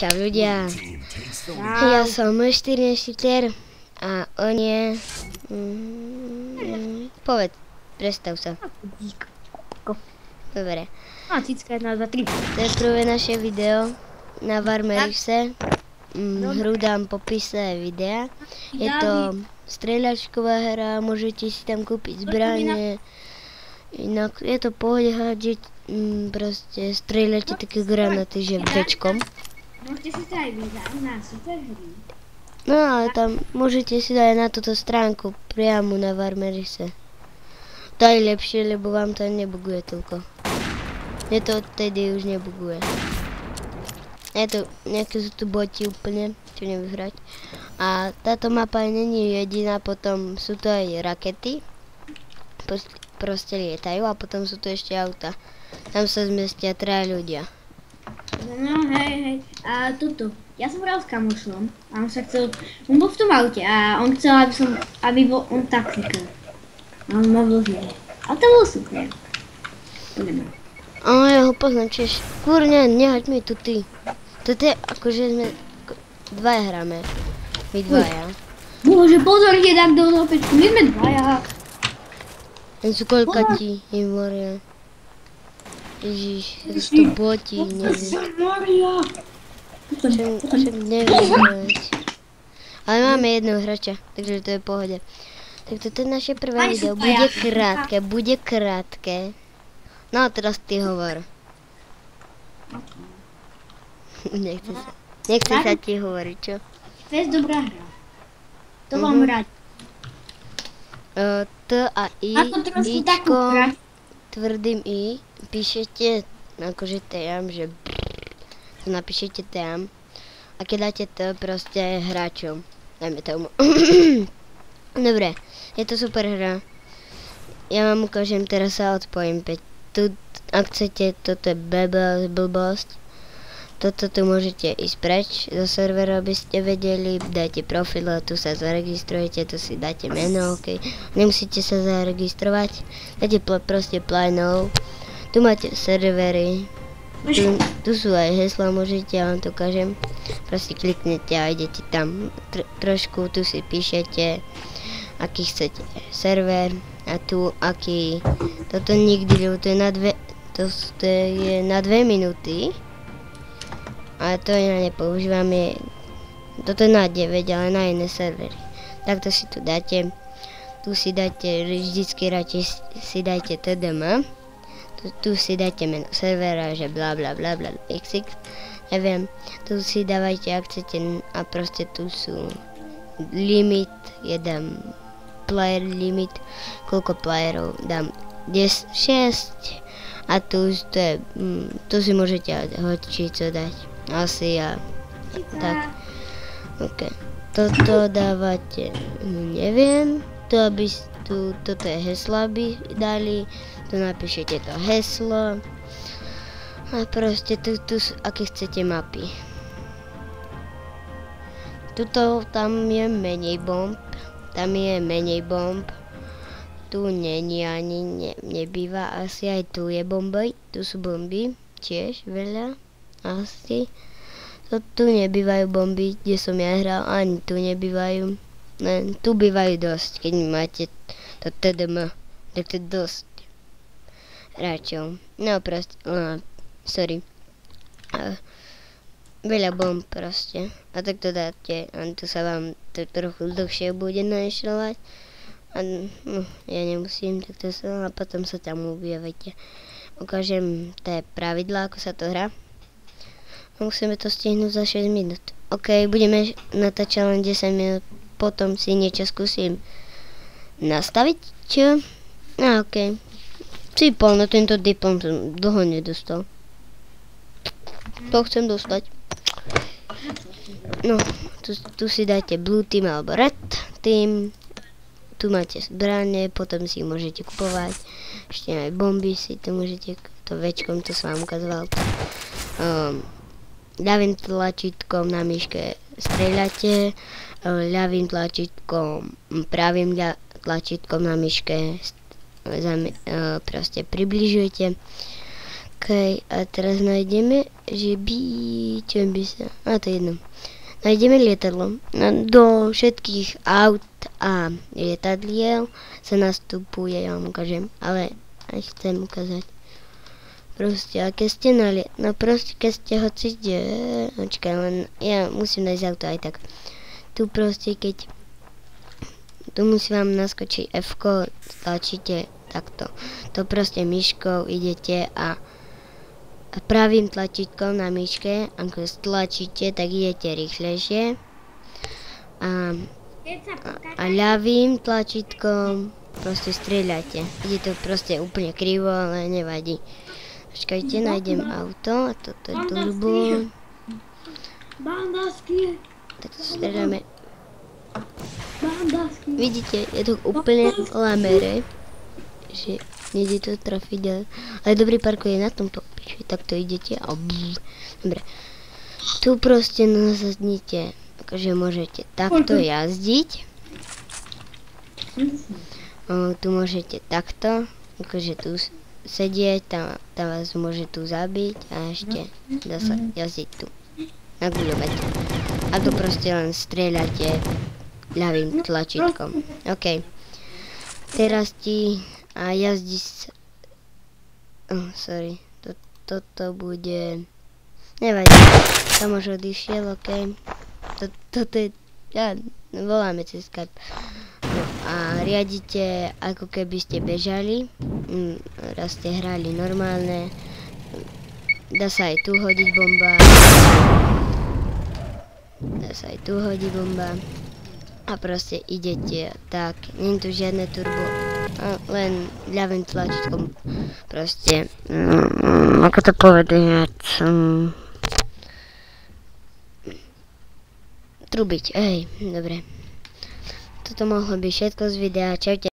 Čau ľudia, ja som Štyrne Štitler a on je... povedz, predstav sa. Dobre. A, cicka 1, 2, 3. To je prvé naše video na Warmerise. Hru dám v popise videa. Je to streľačková hra, môžete si tam kúpiť zbranie. Inak je to pohode hádžiť, proste streľate také granáty, že večkom. Môžete si to aj vydať na superhry. No ale tam môžete si dať na túto stránku priamo na Warmerise. To je lepšie, lebo vám to nebuguje toľko. Mne to odtedy už nebuguje. Nejaké sú tu boti úplne, čo neviem hrať. A táto mapa není jediná, potom sú to aj rakety. Proste lietajú a potom sú tu ešte auta. Tam sa zmestia 3 ľudia. No hej, a tuto. Ja som hral s kamošom a on sa chcel, on bol v tom aute a on chcel, aby bol on taxikár. A on ma vložil. A to bolo super. Ale ja ho poznám, čiže kurňa, nehaď mi tu ty. Toto je akože sme dvaja hráme. My dvaja. Bože, pozor, je tak do opečku, my sme dvaja. Len sú koľkatí, je moria. Ježiš, to boti, neviem. Však neviem. Ale máme jedného hráča, takže to je v pohode. Tak toto je naše prvé video, bude krátke. No a teraz ty hovor. Nechce sa ti hovoriť, čo? To je dobrá hra. To vám rád. T a I, Ičko, tvrdým I, píšete akože tam, že to napíšete tam a keď dáte to proste hráčom, dajme tomu. Dobre, je to super hra. Ja vám ukážem, teraz sa odpojím. Tu, ak chcete, toto je blbosť. Toto tu môžete ísť preč zo servera, aby ste vedeli, dajte profil a tu sa zaregistrujete, tu si dáte meno, ok. Nemusíte sa zaregistrovať, dáte proste play now. Tu máte servery, tu sú aj hesla, môžete, ja vám to ukážem. Proste kliknete a idete tam trošku, tu si píšete, aký chcete server a tu aký, toto nikdy, lebo to je na 2 minúty. Ale to ja nepoužívam, toto je na 9, ale na iné servery. Takto si tu dáte, tu si dáte, vždycky radšej si dajte TDM, tu si dáte meno servera, že bla bla bla bla xx, neviem, tu si dávajte ak chcete a proste tu sú limit, jeden player limit, koľko playerov dám, 6 a tu si môžete hočico dať. Asi ja. Tak. OK. Toto dávate, neviem. Toto je heslo, aby dali. Tu napíšete to heslo. A proste tu aké chcete mapy. Tam je menej bomb. Tam je menej bomb. Tu není ani nebýva. Asi aj tu je bomby. Tu sú bomby. Tiež veľa. Asi. Tu nebývajú bomby, kde som ja hral, ani tu nebývajú. Tu bývajú dosť, keď máte to TDM, tak to je dosť hráčov. No proste, sorry. Veľa bomb proste. A tak to dáte, a tu sa vám to trochu dlhšie bude nainštalovať. A ja nemusím, tak to sa, a potom sa tam objavite. Ukážem tie pravidlá, ako sa to hrá. Musíme to stihnúť za 6 minút. OK, budeme natáčať len 10 minút, potom si niečo skúsim nastaviť, čo? OK. Cípol, no tento diplom som dlho nedostal. To chcem dostať. No, tu si dáte blue team alebo red team. Tu máte zbranie, potom si môžete kupovať. Ešte aj bomby si to môžete, to večkom, to som vám ukazoval. Ľavým tlačítkom na myške streľate, ľavým tlačítkom, pravým tlačítkom na myške proste približujete. OK, a teraz nájdeme, že čo by sa... A to je jedno. Nájdeme lietadlo. Do všetkých aut a lietadliel sa nastupuje, ja vám ukážem, ale aj chcem ukázať. Proste, a keď ste no proste, keď ste hoci kde, počkaj, len ja musím nájsť auto aj tak. Tu proste, keď tu musí vám naskočiť F-ko, tlačíte takto. To proste myškou idete a pravým tlačítkom na myške, ako stlačíte, tak idete rýchlejšie. A ľavým tlačítkom proste strieľate. Ide to proste úplne krivo, ale nevadí. Počkajte, nájdem auto a toto je turbo. Tak to strieľame. Vidíte, je to úplne lamere, že nejde to trafiť, ale dobrý parkour je na tomto. Takto idete a dobre. Tu proste nazadnite, akože môžete takto jazdiť. Tu môžete takto, akože tu sedieť, tam vás môže tu zabiť a ešte dá sa jazdiť tu, naguľovať. A tu proste len strieľate ľavým tlačítkom. OK. Teraz a jazdí sa... sorry. Toto bude... Nevadí. Tam už odišiel, OK. Toto je... voláme cez Skype. No, a riadite, ako keby ste bežali. Raz ste hrali normálne. Dá sa aj tu hodiť bomba. Dá sa aj tu hodiť bomba. A proste idete tak. Nie je tu žiadne turbo. Len ľavým tlačítkom proste, ako to povedať, trubiť, dobre. Toto mohlo byť všetko z videa, čaute.